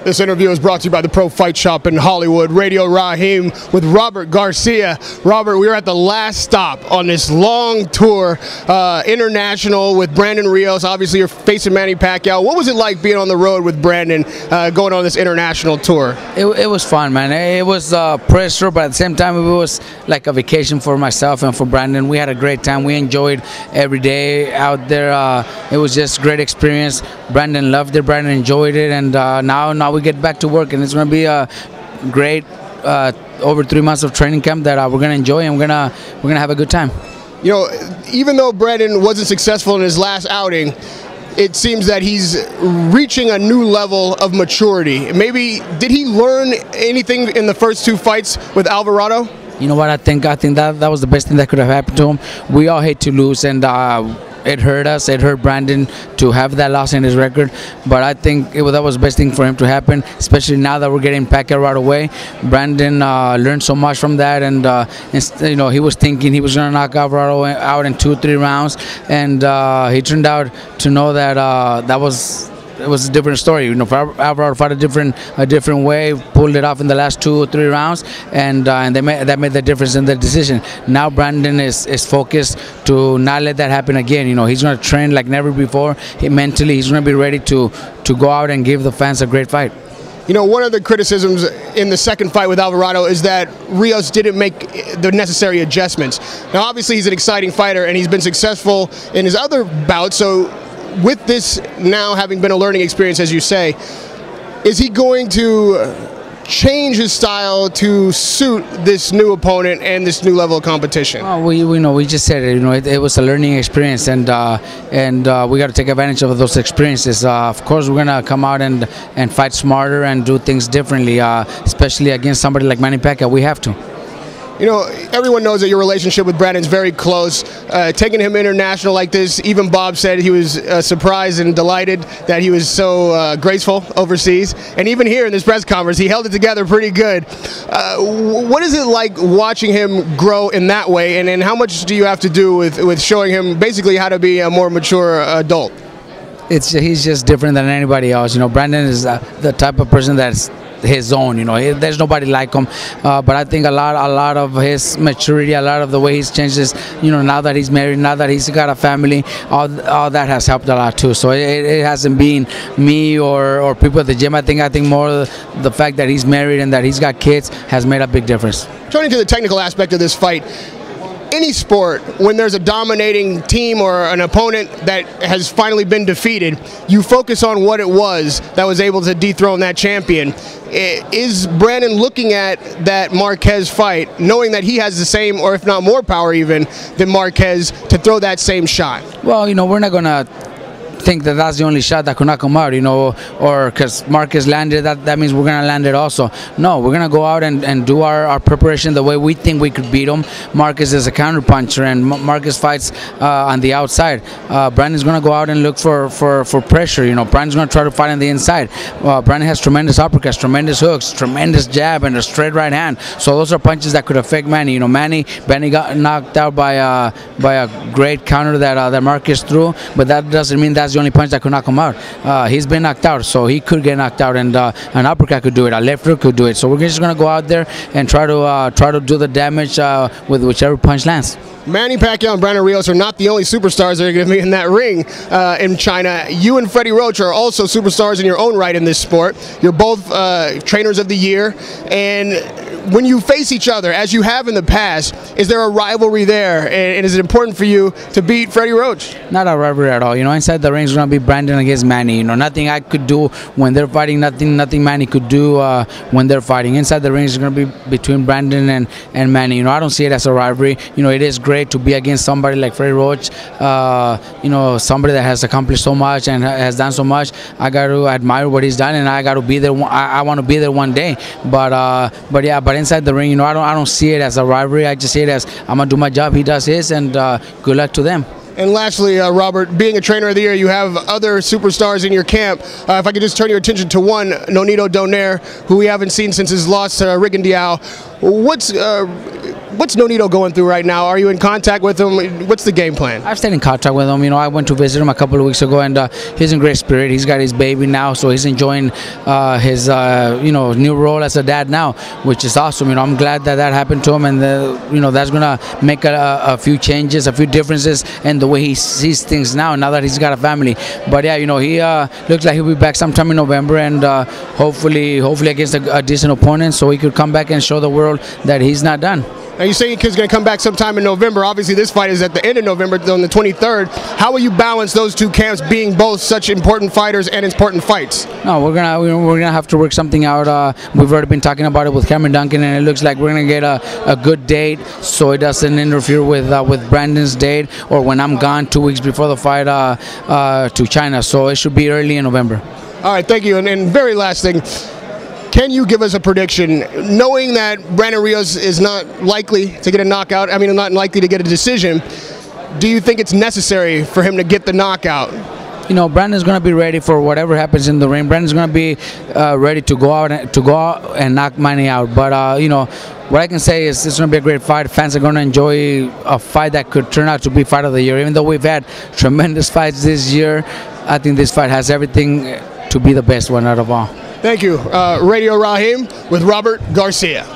This interview is brought to you by the Pro Fight Shop in Hollywood. Radio Rahim with Robert Garcia. Robert, we are at the last stop on this long tour, international, with Brandon Rios. Obviously, you're facing Manny Pacquiao. What was it like being on the road with Brandon, going on this international tour? It was fun, man. It was pressure, but at the same time, it was like a vacation for myself and for Brandon. We had a great time. We enjoyed every day out there. It was just a great experience. Brandon loved it. Brandon enjoyed it, and now we get back to work, and it's going to be a great over 3 months of training camp that we're going to enjoy, and we're gonna have a good time. You know, even though Brandon wasn't successful in his last outing, it seems that he's reaching a new level of maturity. Maybe, did he learn anything in the first two fights with Alvarado? You know what, I think that was the best thing that could have happened to him. We all hate to lose, and it hurt us. It hurt Brandon to have that loss in his record, but I think that was the best thing for him to happen, especially now that we're getting Pacquiao right away. Brandon learned so much from that, and you know, he was thinking he was going to knock Alvarado out in 2-3 rounds, and he turned out to know that it was a different story. You know, Alvarado fought a different way, pulled it off in the last 2 or 3 rounds, and that made the difference in the decision. Now Brandon is focused to not let that happen again. You know, he's going to train like never before. Mentally, he's going to be ready to go out and give the fans a great fight. You know, one of the criticisms in the second fight with Alvarado is that Rios didn't make the necessary adjustments. Now, obviously, he's an exciting fighter, and he's been successful in his other bouts, so with this now having been a learning experience, as you say, is he going to change his style to suit this new opponent and this new level of competition? Oh, we just said it. You know, it was a learning experience, and we got to take advantage of those experiences. Of course, we're gonna come out and fight smarter and do things differently, especially against somebody like Manny Pacquiao. We have to. You know, everyone knows that your relationship with Brandon's very close. Taking him international like this, even Bob said he was surprised and delighted that he was so graceful overseas. And even here in this press conference, he held it together pretty good. What is it like watching him grow in that way, and how much do you have to do with showing him basically how to be a more mature adult? He's just different than anybody else. You know, Brandon is the type of person that's his own. You know, there's nobody like him, but I think a lot of his maturity, a lot of the way he's changed his, you know, now that he's married, now that he's got a family, all that has helped a lot too. So it hasn't been me or people at the gym. I think more the fact that he's married and that he's got kids has made a big difference. Turning to the technical aspect of this fight, any sport, when there's a dominating team or an opponent that has finally been defeated, you focus on what it was that was able to dethrone that champion. Is Brandon looking at that Marquez fight, knowing that he has the same, or if not more power even, than Marquez to throw that same shot? Well, you know, we're not going to think that that's the only shot that could knock him out, you know, or because Marquez landed, that means we're gonna land it also. No, we're gonna go out and do our preparation the way we think we could beat him. Marquez is a counter puncher, and Marquez fights on the outside. Brandon's gonna go out and look for pressure. You know, Brandon's gonna try to fight on the inside. Brandon has tremendous uppercuts, tremendous hooks, tremendous jab, and a straight right hand. So those are punches that could affect Manny. You know, Manny got knocked out by a great counter that Marquez threw, but that doesn't mean that's the only punch that could knock him out. He's been knocked out, so he could get knocked out, and an uppercut could do it, a left hook could do it. So we're just going to go out there and try to do the damage with whichever punch lands. Manny Pacquiao and Brandon Rios are not the only superstars that are going to be in that ring in China. You and Freddie Roach are also superstars in your own right in this sport. You're both trainers of the year, and when you face each other, as you have in the past, is there a rivalry there, and is it important for you to beat Freddie Roach? Not a rivalry at all. You know, inside the ring is going to be Brandon against Manny. You know, nothing I could do when they're fighting, nothing Manny could do when they're fighting. Inside the ring is going to be between Brandon and Manny. You know, I don't see it as a rivalry. You know, it is great to be against somebody like Freddie Roach. You know, somebody that has accomplished so much and has done so much. I got to admire what he's done, and I got to be there. I want to be there one day. But yeah, but inside the ring, you know, I don't see it as a rivalry. I just see it as I'm gonna do my job, he does his, and good luck to them. And lastly, Robert, being a trainer of the year, you have other superstars in your camp. If I could just turn your attention to one, Nonito Donaire, who we haven't seen since his loss to Rahim. What What's Nonito going through right now? Are you in contact with him? What's the game plan? I've stayed in contact with him. I went to visit him a couple of weeks ago, and he's in great spirit. He's got his baby now, so he's enjoying his new role as a dad now, which is awesome. I'm glad that happened to him, and that's gonna make a few changes, a few differences in the way he sees things now that he's got a family. But yeah, he looks like he'll be back sometime in November, and hopefully against a decent opponent, so he could come back and show the world that he's not done. Now you say your kid's going to come back sometime in November. Obviously, this fight is at the end of November, on the 23rd. How will you balance those two camps, being both such important fighters and important fights? No, we're gonna have to work something out. We've already been talking about it with Cameron Duncan, and it looks like we're gonna get a good date, so it doesn't interfere with Brandon's date, or when I'm gone 2 weeks before the fight to China. So it should be early in November. All right, thank you. And very last thing. Can you give us a prediction, knowing that Brandon Rios is not likely to get a knockout, not likely to get a decision, do you think it's necessary for him to get the knockout? Brandon's going to be ready for whatever happens in the ring. Brandon's going to be ready to go out and knock Manny out. But, what I can say is it's going to be a great fight. Fans are going to enjoy a fight that could turn out to be fight of the year. Even though we've had tremendous fights this year, I think this fight has everything to be the best one out of all. Thank you. Radio Rahim with Robert Garcia.